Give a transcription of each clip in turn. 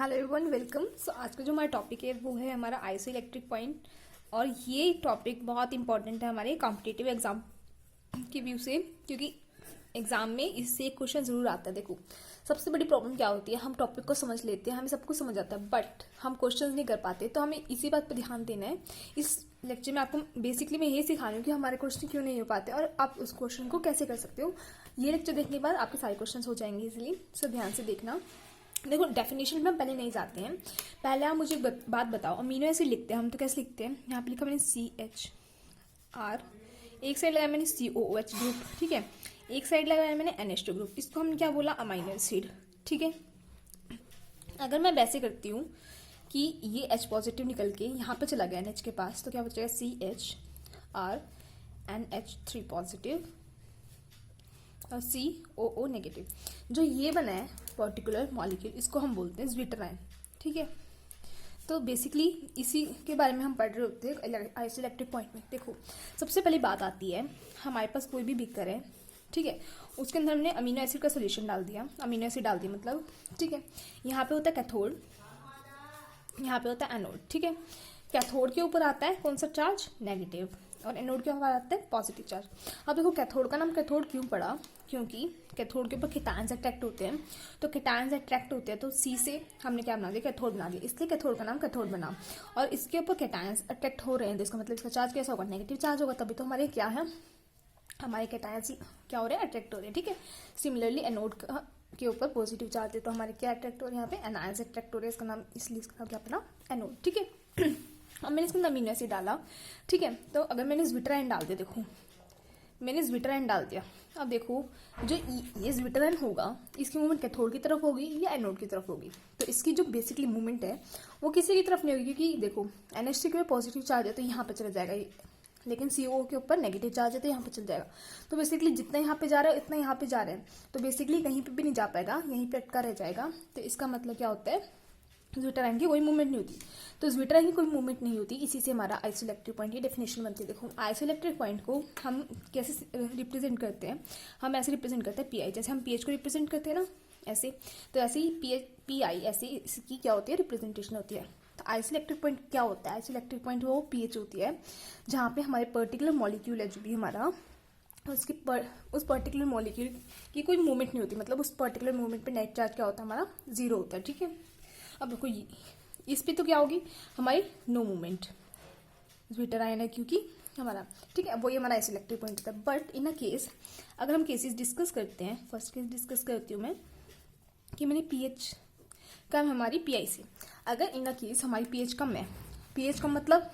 Hello everyone, welcome. सो आज का जो हमारा टॉपिक है वो है हमारा आइसोइलेक्ट्रिक पॉइंट। और ये टॉपिक बहुत इंपॉर्टेंट है हमारे कॉम्पिटिटिव एग्जाम के व्यू से, क्योंकि एग्जाम में इससे एक क्वेश्चन जरूर आता है। देखो, सबसे बड़ी प्रॉब्लम क्या होती है, हम टॉपिक को समझ लेते हैं, हमें सब कुछ समझ आता है, बट हम क्वेश्चन नहीं कर पाते। तो हमें इसी बात पर ध्यान देना है। इस लेक्चर में आपको बेसिकली मैं ये सिखा रही हूँ कि हमारे क्वेश्चन क्यों नहीं हो पाते और आप उस क्वेश्चन को कैसे कर सकते हो। ये लेक्चर देखने के बाद आपके सारे क्वेश्चन हो जाएंगे इजिली। सो ध्यान से देखना। देखो, डेफिनेशन में हम पहले नहीं जाते हैं। पहले आप मुझे बात बताओ, अमीनो एसिड लिखते हैं हम तो कैसे लिखते हैं। यहाँ पे लिखा मैंने CHR, एक साइड लगाया मैंने COOH ग्रुप, ठीक है। एक साइड लगाया मैंने NH2 ग्रुप। इसको हमने क्या बोला, अमीनो एसिड, ठीक है। अगर मैं वैसे करती हूँ कि ये H पॉजिटिव निकल के यहाँ पे चला गया NH के पास, तो क्या बचेगा CHR NH3 पॉजिटिव और COO नेगेटिव। जो ये बना है पर्टिकुलर मॉलिक्यूल, इसको हम बोलते हैं ज्विटराइन, ठीक है। तो बेसिकली इसी के बारे में हम पढ़ रहे होते हैं आइसोइलेक्ट्रिक पॉइंट में। देखो, सबसे पहली बात आती है, हमारे पास कोई भी बीकर है, ठीक है। उसके अंदर हमने अमीनो एसिड का सोल्यूशन डाल दिया, अमीनो एसिड डाल दिया मतलब, ठीक है। यहाँ पे होता है कैथोड, यहाँ पे होता है एनोड, ठीक है। कैथोड के ऊपर आता है कौन सा चार्ज, नेगेटिव, और एनोड के ऊपर आता है पॉजिटिव चार्ज। अब देखो, कैथोड का नाम कैथोड क्यों पड़ा, क्योंकि कैथोड के ऊपर केटायंस अट्रैक्ट होते हैं। तो केटायंस अट्रैक्ट होते हैं तो C से हमने क्या बना दिया, कैथोड बना दिया, इसलिए कैथोड का नाम कैथोड बना। और इसके ऊपर केटायंस अट्रैक्ट हो रहे हैं तो इसका मतलब इसका चार्ज कैसा होगा, नेगेटिव चार्ज होगा। तभी तो हमारे क्या है, हमारे केटायंस क्या हो रहे हैं, अट्रैक्ट हो रहे हैं, ठीक है। सिमिलरली एनोड के ऊपर पॉजिटिव चार्ज है तो हमारे क्या अट्रैक्ट हो रहे हैं, यहाँ पे एनायंस अट्रैक्ट हो रहे हैं। इसका नाम, इसलिए इसका नाम क्या पड़ा, एनोड, ठीक है। अब मैंने इसके अंदर अमीनो एसिड डाला, ठीक है। तो अगर मैंने ज्विटराइन डाल दिया, देखो मैंने ज्विटराइन डाल दिया। अब देखो, जो ये ज्विटराइन होगा, इसकी मूवमेंट कैथोड की तरफ होगी या एनोड की तरफ होगी। तो इसकी जो बेसिकली मूवमेंट है वो किसी की तरफ नहीं होगी, क्योंकि देखो NH3 के ऊपर पॉजिटिव चार्ज है तो यहाँ पे चला जाएगा, लेकिन CO के ऊपर नेगेटिव चार्ज है तो यहाँ पे चल जाएगा। तो बेसिकली जितना यहाँ पे जा रहा है उतना यहाँ पे जा रहे हैं, तो बेसिकली कहीं पे भी नहीं जा पाएगा, यहीं पे अटका रह जाएगा। तो इसका मतलब क्या होता है, ज्विटराइन की कोई मूवमेंट नहीं होती। तो ज्विटराइन की कोई मूवमेंट नहीं होती, इसी से हमारा आइसोइलेक्ट्रिक पॉइंट की डेफिनेशन बनती है। देखो, आइसोइलेक्ट्रिक पॉइंट को हम कैसे रिप्रेजेंट करते हैं, हम ऐसे रिप्रेजेंट करते हैं PI, जैसे हम PH को रिप्रेजेंट करते हैं ना, ऐसे। तो ऐसे ही PI ऐसे इसकी क्या होती है, रिप्रेजेंटेशन होती है। तो आइसोइलेक्ट्रिक पॉइंट क्या होता है, आइसोइलेक्ट्रिक पॉइंट वो PH होती है जहाँ पे हमारे पर्टिकुलर मॉलिक्यूल है जो भी हमारा, उस पर्टिकुलर मॉलिक्यूल की कोई मूवमेंट नहीं होती, मतलब उस पर्टिकुलर मूवमेंट पे नेट चार्ज क्या होता है, हमारा 0 होता है, ठीक है। अब देखो, इस पे तो क्या होगी हमारी नो मूवमेंट, ज्विटराइन है क्योंकि हमारा, ठीक है। वही हमारा आइसोइलेक्ट्रिक पॉइंट होता है। बट इन अ केस, अगर हम केसेस डिस्कस करते हैं, फर्स्ट केस डिस्कस करती हूँ मैं कि मैंने pH कम है हमारी PI से। अगर इन अ केस हमारी pH कम है, pH कम मतलब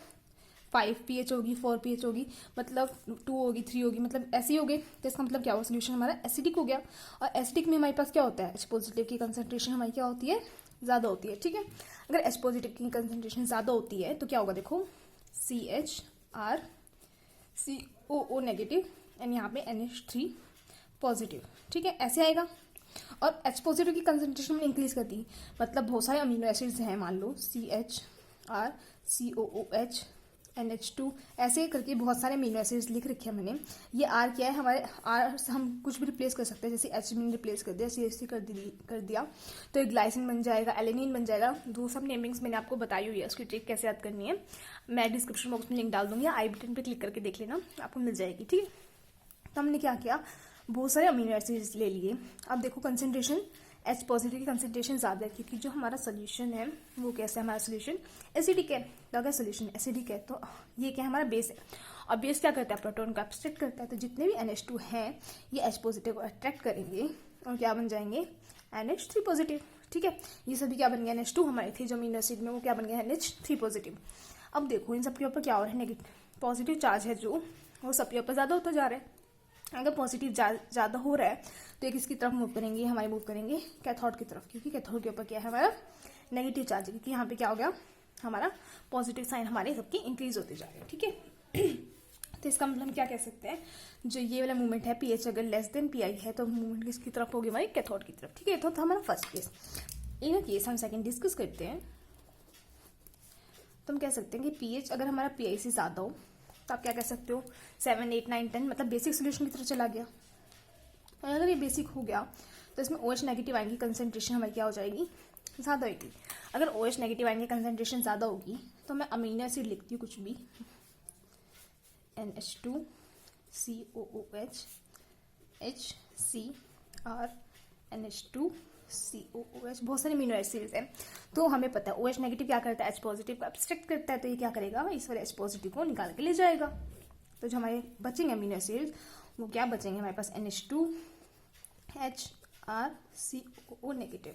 5 pH होगी, 4 pH होगी, मतलब 2 होगी, 3 होगी, मतलब ऐसे ही हो गए। तो इसका मतलब क्या हुआ, सोल्यूशन हमारा एसिडिक हो गया। और एसिडिक में हमारे पास क्या होता है, H पॉजिटिव की कंसंट्रेशन हमारी क्या होती है, ज़्यादा होती है, ठीक है। अगर H पॉजिटिव की कंसंट्रेशन ज़्यादा होती है तो क्या होगा, देखो CHR COO नेगेटिव एंड यहाँ पे NH3 पॉजिटिव, ठीक है, ऐसे आएगा। और H पॉजिटिव की कंसंट्रेशन में इंक्रीज कर दी, मतलब बहुत सारे अमीनो एसिड्स हैं, मान लो CHR COOH NH2 ऐसे करके बहुत सारे अमीनो एसिड्स लिख रखे हैं मैंने। ये R क्या है, हमारे R से हम कुछ भी रिप्लेस कर सकते हैं, जैसे H मैंने रिप्लेस कर दिया, CH कर दिया तो एक ग्लाइसिन बन जाएगा, एलेनिन बन जाएगा। दो सब नेमिंग्स मैंने आपको बताई हुई है, उसकी ट्रिक कैसे याद करनी है मैं डिस्क्रिप्शन बॉक्स में लिंक डाल दूंगी, आई बटन पर क्लिक करके देख लेना, आपको मिल जाएगी, ठीक है। तो हमने क्या किया, बहुत सारे अमीनो एसिड्स ले लिए। अब देखो कंसंट्रेशन, H पॉजिटिव की कंसंट्रेशन ज़्यादा है क्योंकि जो हमारा सोल्यूशन है वो कैसा है, हमारा सोल्यूशन एसिडिक है। तो अगर सोल्यूशन एसिडिक है तो ये क्या है, हमारा बेस है। और बेस क्या करता है, प्रोटॉन को एब्स्ट्रैक्ट करता है। तो जितने भी NH2 हैं ये H पॉजिटिव को अट्रैक्ट करेंगे और क्या बन जाएंगे, NH3 पॉजिटिव, ठीक है। ये सभी क्या बन गया, NH2 हमारे थे जो अमीनो एसिड में, वो क्या बन गया, NH3 पॉजिटिव। अब देखो इन सब के ऊपर क्या हो रहा है, नेगेटिव पॉजिटिव चार्ज है जो, वो सबके ऊपर ज़्यादा होता जा रहा है। अगर पॉजिटिव ज़्यादा हो रहा है तो ये किसकी तरफ मूव करेंगे, हमारे मूव करेंगे कैथोड की तरफ, क्योंकि कैथोड के ऊपर क्या है, हमारा नेगेटिव चार्ज है, क्योंकि यहाँ पे क्या हो गया, हमारा पॉजिटिव साइन हमारे सबकी इंक्रीज होते जा रहे हैं, ठीक है। तो इसका मतलब हम क्या कह सकते हैं, जो ये वाला मूवमेंट है PH अगर लेस देन PI है तो मूवमेंट किसकी तरफ होगी, हमारी कैथोड की तरफ, ठीक है। तो था हमारा फर्स्ट केस। इन केस हम सेकेंड डिस्कस करते हैं। तो हम कह सकते हैं कि PH अगर हमारा PI से ज़्यादा हो तो आप क्या कह सकते हो, 7 8 9 10, मतलब बेसिक सोल्यूशन की तरफ चला गया। और अगर ये बेसिक हो गया तो इसमें OH नेगेटिव आयन की कंसंट्रेशन हमारी क्या हो जाएगी, ज़्यादा होगी। अगर OH नेगेटिव आयन की कंसंट्रेशन ज़्यादा होगी तो मैं अमीनो एसिड लिखती हूँ कुछ भी, NH2 COOH HCr NH2 COOH, बहुत सारे अमीनो एसिड्स हैं। तो हमें पता है OH नेगेटिव क्या करता है, H पॉजिटिव को एब्स्ट्रैक्ट करता है, तो ये क्या करेगा, इस वाले H पॉजिटिव को निकाल के ले जाएगा। तो जो हमारे बचेंगे अमीनो एसिड्स वो क्या बचेंगे हमारे पास, NH2 HrCOO नेगेटिव,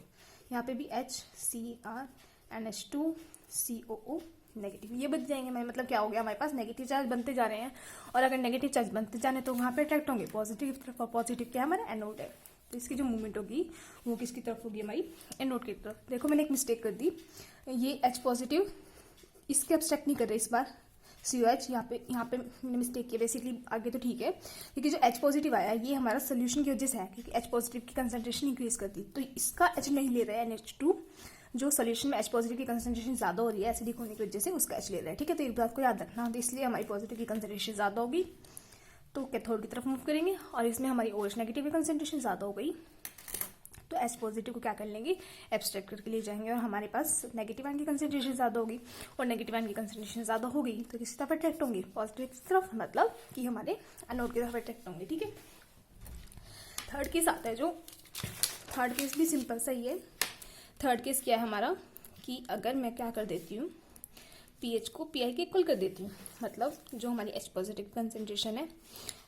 यहाँ पे भी HCr NH2 COO नेगेटिव, ये बच जाएंगे हमारे। मतलब क्या हो गया, हमारे पास नेगेटिव चार्ज बनते जा रहे हैं, और अगर नेगेटिव चार्ज बनते जाने तो वहाँ पे अट्रैक्ट होंगे पॉजिटिव की तरफ, और पॉजिटिव क्या है हमारा एनोड है, तो इसकी जो मूवमेंट होगी वो किसकी तरफ होगी, हमारी एनोड की तरफ। देखो मैंने एक मिस्टेक कर दी, ये H पॉजिटिव इसके एब्स्ट्रैक्ट नहीं कर रहे इस बार, COH यहाँ पे मैंने मिस्टेक किया। बेसिकली आगे तो ठीक है, क्योंकि जो H पॉजिटिव आया ये हमारा सोल्यूशन की वजह से है, क्योंकि H पॉजिटिव की कंसंट्रेशन इंक्रीज करती, तो इसका H नहीं ले रहा है NH2, जो सोल्यूशन में H पॉजिटिव की कंसंट्रेशन ज़्यादा हो रही है एसिडिक होने की वजह से, उसका H ले रहा है। ठीक है, तो एक बात को याद रखना, तो इसलिए हमारी पॉजिटिव की कंसंट्रेशन ज़्यादा होगी तो कैथोड की तरफ मूव करेंगे, और इसमें हमारी OH नेगेटिव की कंसंट्रेशन ज़्यादा हो गई तो H पॉजिटिव को क्या कर लेंगे, एब्स्ट्रैक्ट करके ले जाएंगे, और हमारे पास नेगेटिव आयन की कंसंट्रेशन ज़्यादा होगी, और नेगेटिव आयन की कंसंट्रेशन ज़्यादा हो गई तो किसी तरफ अट्रैक्ट होंगी, पॉजिटिव की तरफ, मतलब कि हमारे एनोड की तरफ अट्रैक्ट होंगे। ठीक है, थर्ड केस आता है, जो थर्ड केस भी सिंपल सा ही है। थर्ड केस क्या है हमारा, कि अगर मैं क्या कर देती हूँ, pH को Pi के इक्वल कर देती हूँ, मतलब जो हमारी H पॉजिटिव कंसंट्रेशन है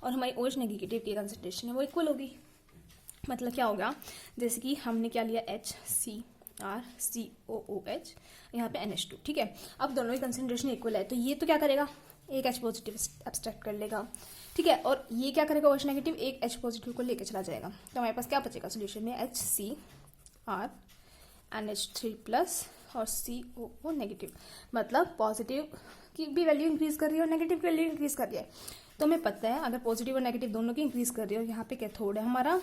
और हमारी OH नेगेटिव की कंसंट्रेशन है वो इक्वल होगी। मतलब क्या होगा, जैसे कि हमने क्या लिया, HCrCOOH, यहाँ पे NH2, ठीक है। अब दोनों की कंसंट्रेशन इक्वल है, तो ये तो क्या करेगा, एक H पॉजिटिव एब्स्ट्रैक्ट कर लेगा, ठीक है, और ये क्या करेगा, OH नेगेटिव एक H पॉजिटिव को लेकर चला जाएगा, तो हमारे पास क्या बचेगा सोल्यूशन में, HCr NH3+ और COO नेगेटिव, मतलब पॉजिटिव की भी वैल्यू इंक्रीज कर रही है और नेगेटिव की वैल्यू इंक्रीज कर रही है। तो हमें पता है अगर पॉजिटिव और नेगेटिव दोनों की इंक्रीज कर रही है, और यहाँ पे कैथोड है हमारा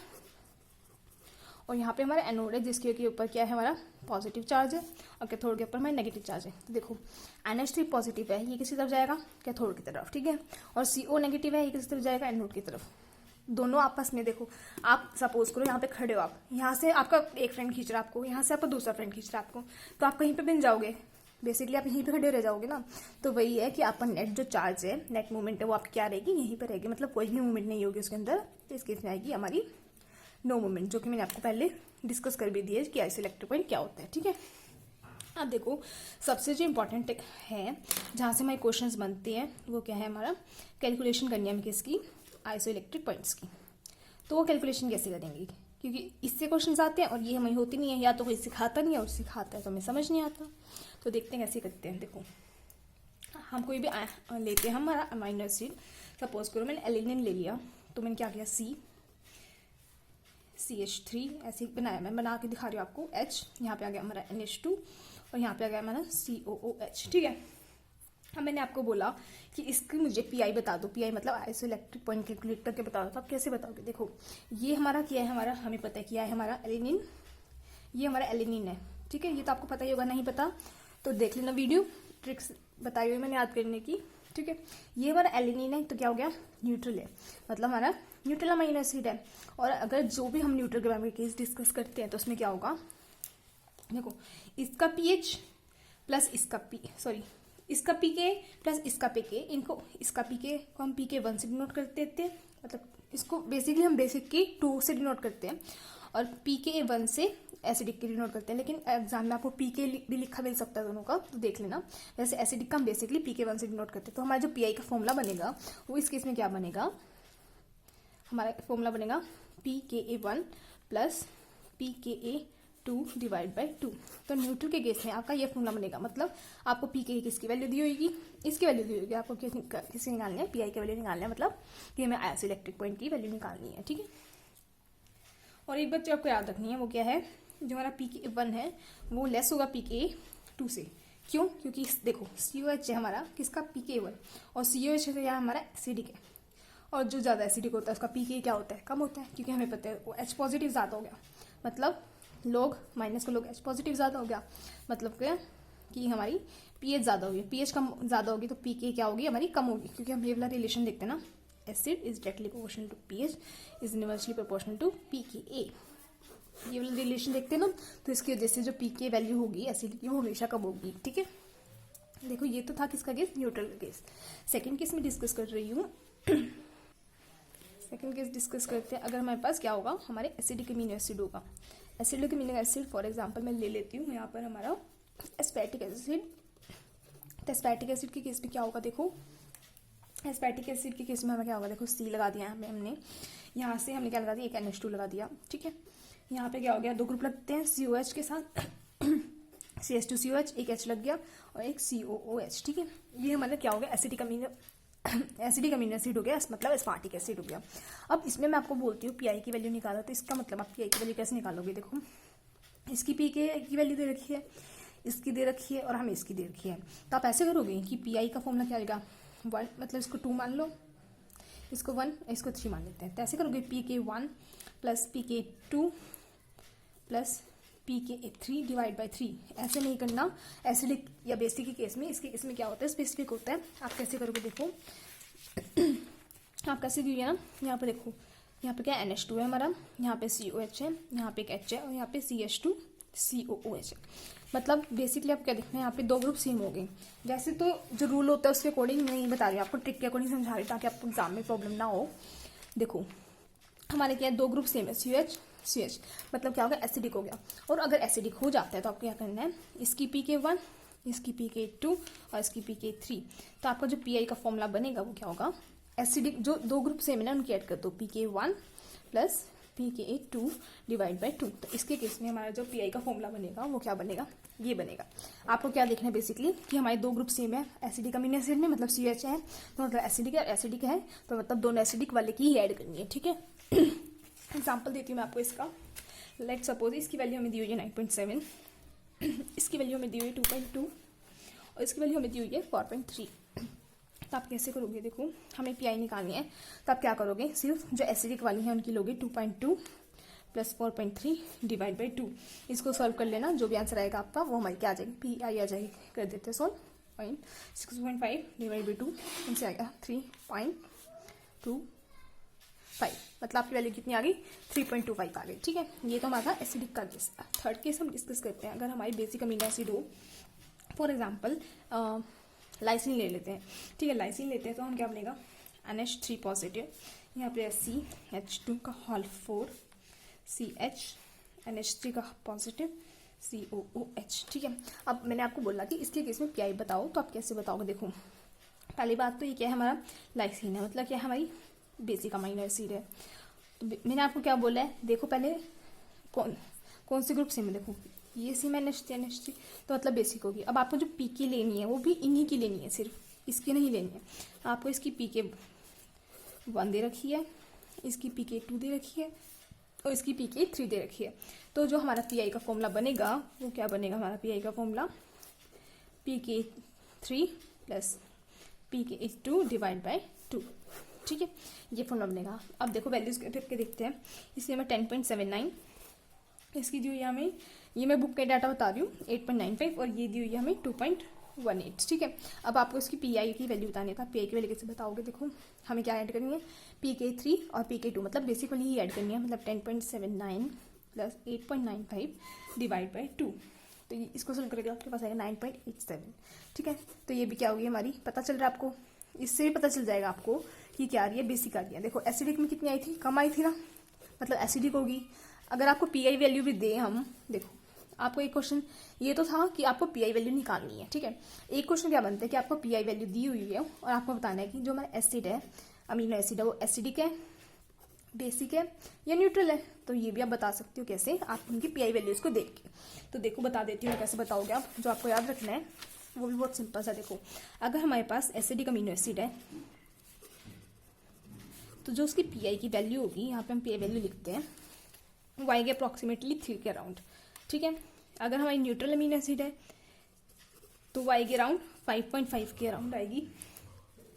और यहाँ पे हमारा एनोड है, जिसके ऊपर क्या है हमारा पॉजिटिव चार्ज है, और कैथोड के ऊपर हमारा नेगेटिव चार्ज है। तो देखो NH3 पॉजिटिव है, ये किसी तरफ जाएगा, कैथोड की तरफ, ठीक है, और CO नेगेटिव है, ये किसी तरफ जाएगा, एनोड की तरफ। दोनों आपस में, देखो आप सपोज करो यहाँ पे खड़े हो, आप यहाँ से आपका एक फ्रेंड खींच रहा है आपको, यहाँ से आपका दूसरा फ्रेंड खींच रहा है आपको, तो आप कहीं पे बन जाओगे, बेसिकली आप यहीं पे खड़े रह जाओगे ना। तो वही है कि आपका नेट जो चार्ज है, नेट मूवमेंट है, वो आपकी क्या रहेगी, यहीं पर रहेगी, मतलब कोई भी मूवमेंट नहीं होगी उसके अंदर। तो इस केस में आएगी हमारी नो मूवमेंट, जो कि मैंने आपको पहले डिस्कस कर भी दिया कि आइसोइलेक्ट्रिक पॉइंट क्या होता है। ठीक है, अब देखो सबसे जो इम्पोर्टेंट है जहाँ से हमारे क्वेश्चंस बनते हैं वो क्या है, हमारा कैलकुलेशन करनी है हमें किसकी, आइसोइलेक्ट्रिक पॉइंट्स की। तो वो कैलकुलेशन कैसे करेंगे, क्योंकि इससे क्वेश्चंस आते हैं और ये हमें होती नहीं है, या तो कोई सिखाता नहीं है और सिखाता है तो हमें समझ नहीं आता। तो देखते हैं कैसे करते हैं। देखो हम कोई भी लेते हैं, हमारा अमीनो एसिड, सपोज करो मैंने एलिनिन ले लिया, तो मैंने क्या किया, CH3 ऐसे बनाया, मैं बना के दिखा रही हूँ आपको। H यहाँ पे आ गया हमारा NH2 और यहाँ पे आ गया हमारा COOH। ठीक है, अब मैंने आपको बोला कि इसकी मुझे PI बता दो, PI मतलब आइसोइलेक्ट्रिक पॉइंट कैलकुलेट करके बता दो। तो आप कैसे बताओगे, देखो ये हमारा क्या है, हमारा हमें पता है क्या है, हमारा एलिनिन, ये हमारा एलिनिन है। ठीक है, ये तो आपको पता ही होगा, नहीं पता तो देख लेना वीडियो, ट्रिक्स बताई हुई मैंने याद करने की। ठीक है, ये हमारा एलिनिन है, तो क्या हो गया, न्यूट्रल है, मतलब हमारा न्यूट्रल अमीनो एसिड है। और अगर जो भी हम न्यूट्रल के बारे में केस डिस्कस करते हैं तो उसमें क्या होगा, देखो इसका पीएच प्लस इसका इसका पीके प्लस इसका पीके, इनको इसका पीके को हम PK1 से डिनोट कर देते हैं, मतलब इसको बेसिकली हम बेसिक की 2 से डिनोट करते हैं और PK1 से एसिडिक के डिनोट करते हैं। लेकिन एग्जाम में आपको PK भी लिखा मिल सकता है दोनों का, तो देख लेना। वैसे एसिडिक का हम बेसिकली PK1 से डिनोट करते हैं। तो हमारा जो PI का फॉर्मूला बनेगा वो इस केस में क्या बनेगा, हमारा फॉर्मूला बनेगा pKa1 plus pKa2 divide by 2। तो न्यूट्रल के केस में आपका ये फॉर्मूला बनेगा, मतलब आपको PK किसकी वैल्यू दी होगी, इसकी वैल्यू दी होगी, आपको किसकी निकालनी है, PI की वैल्यू निकालनी है, मतलब कि हमें आइसोइलेक्ट्रिक पॉइंट की वैल्यू निकालनी है। ठीक है, और एक बात जो आपको याद रखनी है वो क्या है, जो हमारा PK1 है वो लेस होगा PK2 से। क्यों, क्योंकि देखो COH है हमारा किसका, PK1, और COH है यहाँ हमारा एसिडिक है, और जो ज़्यादा एसिडिक होता है उसका PK क्या होता है, कम होता है, क्योंकि हमें पता है वो H पॉजिटिव ज़्यादा हो गया, मतलब लोग माइनस को लोग H पॉजिटिव ज़्यादा हो गया, मतलब क्या कि हमारी pH ज़्यादा होगी, pH कम ज़्यादा होगी तो PK क्या होगी, हमारी कम होगी, क्योंकि हम ये वाला रिलेशन देखते हैं ना, acid is directly proportional to pH is inversely proportional to pKa। ये वाला रिलेशन देखते हैं ना, तो इसकी वजह से जो पी की वैल्यू होगी एसिड की वो हमेशा कम होगी। ठीक है, देखो ये तो था किसका केस, न्यूट्रल का केस। सेकेंड केस में डिस्कस कर रही हूँ। सेकेंड केस डिस्कस करते हैं। अगर हमारे पास क्या होगा, हमारे एसिडिक अमीनो एसिड होगा। Acidic amino acid for example मैं ले लेती हूँ यहाँ पर हमारा एस्पेटिक एसिड। तो एस्पेटिक एसिड के केस में क्या होगा, देखो एस्पेटिक एसिड के केस में हमें क्या होगा, देखो सी लगा दिया है हमने, यहाँ से हमने क्या लगा दिया, एक NH2 लगा दिया। ठीक है, यहाँ पे क्या हो गया, दो ग्रुप लगते हैं COH के साथ CH2COH, एक H लग गया और एक COOH। ठीक है, ये हमारा क्या हो गया, एसिडिक अमीनो एसिड हो गया, मतलब एस्पार्टिक एसिड हो गया। अब इसमें मैं आपको बोलती हूँ पीआई की वैल्यू निकालो, तो इसका मतलब आप पीआई की वैल्यू कैसे निकालोगे, देखो इसकी पी की वैल्यू दे रखी है, इसकी दे रखी है और हमें इसकी दे रखी है। तो आप ऐसे करोगे कि पीआई का फॉर्मूला क्या आएगा, 1, मतलब इसको 2 मान लो, इसको 1, इसको 3 मान लेते हैं। तो ऐसे करोगे PK1 plus PK2 plus PK3 divide by 3। ऐसे नहीं करना, एसिडिक या बेसिक के केस में, इसके केस में क्या होता है, स्पेसिफिक होता है। आप कैसे करोगे, देखो आप कैसे कीजिए ना, यहाँ पे देखो, यहाँ पे क्या NH2 है हमारा, यहाँ पे COH है, यहाँ पे एक H है और यहाँ पे CH2 COOH है। मतलब बेसिकली आप क्या देखना है, यहाँ पे 2 ग्रुप सेम हो गए। वैसे तो जो रूल होता है उसके अकॉर्डिंग नहीं बता रही, आपको ट्रिक के अकॉर्डिंग समझा रही, ताकि आपको एग्जाम में प्रॉब्लम ना हो। देखो हमारे क्या है, 2 ग्रुप सेम है, CH, मतलब क्या होगा, एसिडिक हो गया। और अगर एसिडिक हो जाता है तो आपको क्या करना है, इसकी PK1, इसकी PK2 और इसकी PK3। तो आपका जो पीआई का फॉर्मूला बनेगा वो क्या होगा, एसिडिक जो 2 ग्रुप सेम है ना उनकी ऐड कर दो, PK1 plus PK2 divide by 2। तो इसके केस में हमारा जो पीआई का फॉर्मूला बनेगा वो क्या बनेगा, ये बनेगा। आपको क्या देखना है बेसिकली कि हमारे 2 ग्रुप सेम है एसिडिक अमीनो एसिड में, मतलब CH है तो मतलब एसिडिक है तो मतलब दोनों एसिडिक वाले की ही ऐड करनी है। ठीक है, एग्जाम्पल देती हूँ मैं आपको इसका। लेट सपोज इसकी वैल्यू हमें दी हुई है 9.7, इसकी वैल्यू हमें दी हुई है 2.2 और इसकी वैल्यू हमें दी हुई है 4.3। तो आप कैसे करोगे, देखो हमें पीआई निकालनी है, तो आप क्या करोगे, सिर्फ जो एसिडिक वाली है उनकी लोगे 2.2 प्लस 4.3 डिवाइड बाई 2। इसको सॉल्व कर लेना, जो भी आंसर आएगा आपका वो हमारी क्या आ जाएगी, पीआई आ जाएगी। कर देते हैं सॉल्व, 6.5 डिवाइड बाई 2 इनसे आएगा 3.25, मतलब आपकी वैल्यू कितनी आ गई, 3.25 आ गई। ठीक है, ये तो हमारा एसिडिक का केस। थर्ड केस हम डिस्कस करते हैं। अगर हमारी बेसिक अमीनो एसिड हो, फॉर एग्जाम्पल लाइसिन ले लेते हैं। ठीक है, लाइसिन लेते हैं तो हम क्या बनेगा, NH3 पॉजिटिव, यहाँ पे CH2 का होल 4 CH, NH3 का पॉजिटिव COOH। ठीक है, अब मैंने आपको बोला कि इसके केस में पीआई बताओ, तो आप कैसे बताओगे, देखो पहली बात तो ये क्या है, हमारा लाइसिन है, मतलब क्या है, हमारी बेसिक अमीनो एसिड है। तो मैंने आपको क्या बोला है, देखो पहले कौन से ग्रुप से में, देखो ये सी में NH3 तो मतलब बेसिक होगी। अब आपको जो PK लेनी है वो भी इन्हीं की लेनी है, सिर्फ इसकी नहीं लेनी है। आपको इसकी PK1 दे रखी है, इसकी PK2 दे रखी है और इसकी PK3 दे रखी है। तो जो हमारा पीआई का फॉर्मूला बनेगा वो क्या बनेगा, हमारा पीआई का formula PK3 plus PK2 divide by 2। ठीक है, ये फॉर्मूला बनेगा। अब देखो वैल्यूज के देखते हैं। इसलिए हमें 10.79, इसकी दी हुई है हमें, ये मैं बुक का डाटा बता रही हूँ, 8.95 और ये दी हुई है हमें 2.18। ठीक है, अब आपको इसकी पीआई की वैल्यू बताने का, पीआई की वैल्यू कैसे बताओगे, देखो हमें क्या ऐड करनी है, PK3 और PK2, मतलब बेसिक वाली ही ऐड करनी है, मतलब 10.79 प्लस 8.95 डिवाइड बाई 2। तो ये इसको सोल्व करेगा आपके पास आएगा 9.87। ठीक है, तो ये भी क्या होगी हमारी, पता चल रहा है आपको, इससे भी पता चल जाएगा आपको कि क्या आ रही है, बेसिक आ रही है। देखो एसिडिक में कितनी आई थी, कम आई थी ना, मतलब एसिडिक होगी। अगर आपको पीआई वैल्यू भी दे हम, देखो आपको एक क्वेश्चन ये तो था कि आपको पीआई वैल्यू निकालनी है। ठीक है, एक क्वेश्चन क्या बनता है कि आपको पीआई वैल्यू दी हुई है और आपको बताना है कि जो हमारा एसिड है, अमीनो एसिड है, वो एसिडिक है, बेसिक है या न्यूट्रल है। तो ये भी आप बता सकते हो कैसे, आप उनकी पीआई वैल्यूज को देख के। तो देखो बता देती हूँ कैसे बताओगे आप, जो आपको याद रखना है वो भी बहुत सिंपल सा। देखो अगर हमारे पास एसिडिक अमीनो एसिड है तो जो उसकी पीआई की वैल्यू होगी, यहाँ पे हम पीआई वैल्यू लिखते हैं, वो आएगी अप्रॉक्सीमेटली 3 के अराउंड। ठीक है, अगर हमारी न्यूट्रल अमीनो एसिड है तो वो आएगी अराउंड 5.5 के अराउंड आएगी,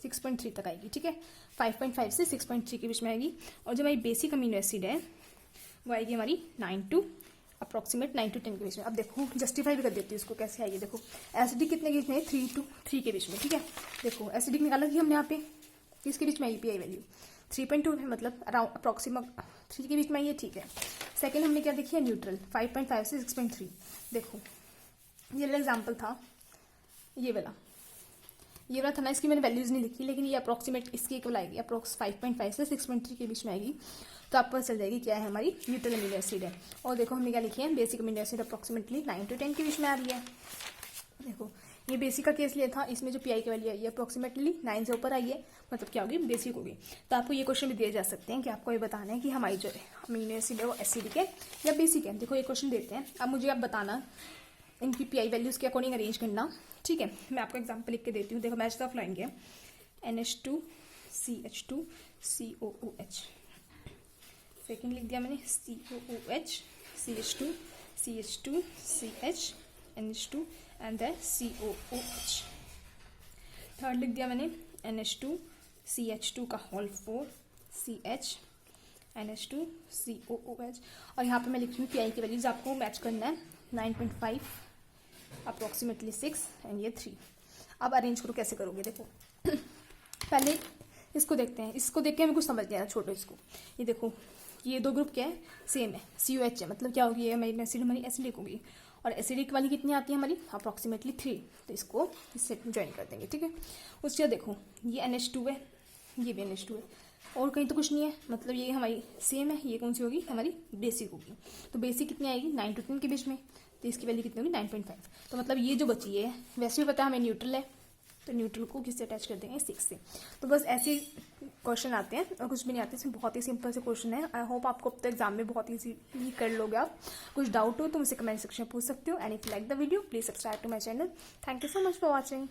6.3 तक आएगी। ठीक है, 5.5 से 6.3 के बीच में आएगी। और जो हमारी बेसिक अमीनो एसिड है वो आएगी हमारी 9 to अप्रॉक्सीमेट 9 to 10 के बीच में। अब देखो जस्टिफाई भी कर देती हूँ इसको, कैसे आएगी, देखो एसिडिक कितने के बीच में, 3 to 3 के बीच में। ठीक है, देखो एसिडिक निकाला कि हमने यहाँ पे, किसके बीच में आई पीआई वैल्यू 3.2 है, मतलब अराउंड अप्रॉक्सीमेट 3 के बीच में आई है। ठीक है, सेकेंड हमने क्या देखी है, न्यूट्रल 5.5 से 6.3। देखो ये वाला एग्जाम्पल था, ये वाला था ना, इसकी मैंने वैल्यूज नहीं लिखी, लेकिन ये अप्रोक्सीमेट इसकी इक्वल आएगी, अप्रोक्स 5.5 से 6.3 के बीच में आएगी। तो आपको चल जाएगी क्या है, हमारी न्यूट्रल अमीनो एसिड है। और देखो हमने क्या लिखी है, basic amino acid approximately 9 to 10 के बीच में आ रही है। देखो ये बेसिक का केस लिया था, इसमें जो पीआई की वैल्यू आई है अप्रोक्सीमेटली 9 से ऊपर आई है, मतलब क्या होगी, बेसिक होगी। तो आपको ये क्वेश्चन भी दिए जा सकते हैं कि आपको ये बताना है कि हमारी जो अमीनो एसिड है वो एसिडिक है या बेसिक है। देखो ये क्वेश्चन देते हैं, अब मुझे आप बताना इनकी पीआई वैल्यूज के अकॉर्डिंग अरेंज करना, ठीक है। मैं आपको एग्जाम्पल लिख के देती हूँ। देखो मैच ऑफ लाइन के NH2CH2COOH, सेकेंड लिख दिया मैंने COOH, CH2CH2CH, NH2 and then COOH। Third लिख दिया मैंने NH2CH2 का होल 4 CH, NH2COOH। और यहाँ पे मैं लिख रही हूँ पीआई की वैल्यूज आपको मैच करना है, 9.5, अप्रोक्सीमेटली 6 एंड ये 3। अब अरेंज करो, कैसे करोगे देखो पहले इसको देखते हैं, इसको देख के हमें कुछ समझ नहीं आ रहा, छोड़ो इसको। ये देखो ये दो ग्रुप क्या है, सेम है, COH है, मतलब क्या होगी, ये अमीनो एसिड हमारी एसिडिक होगी। और एसिडिक वाली कितनी आती है हमारी, अप्रोक्सीमेटली 3। तो इसको इससे ज्वाइन कर देंगे, ठीक है। उसके बाद देखो ये NH2 है, ये भी NH2 है, और कहीं तो कुछ नहीं है, मतलब ये हमारी सेम है। ये कौन सी होगी, हमारी बेसिक होगी। तो बेसिक कितनी आएगी, 9 to 10 के बीच में, तो इसकी वैल्यू कितनी होगी, 9.5। तो मतलब ये जो बची है, वैसे भी पता है हमें न्यूट्रल है, तो न्यूट्रल को किससे अटैच कर देंगे, 6 से। तो बस ऐसे क्वेश्चन आते हैं और कुछ भी नहीं आते, इसमें बहुत ही सिंपल से क्वेश्चन है। आई होप आपको अब तक एग्जाम में बहुत ईजीली कर लोगे आप। कुछ डाउट हो तो मुझसे कमेंट सेक्शन में पूछ सकते हो। And if you like the video please subscribe to my channel. Thank you so much for watching.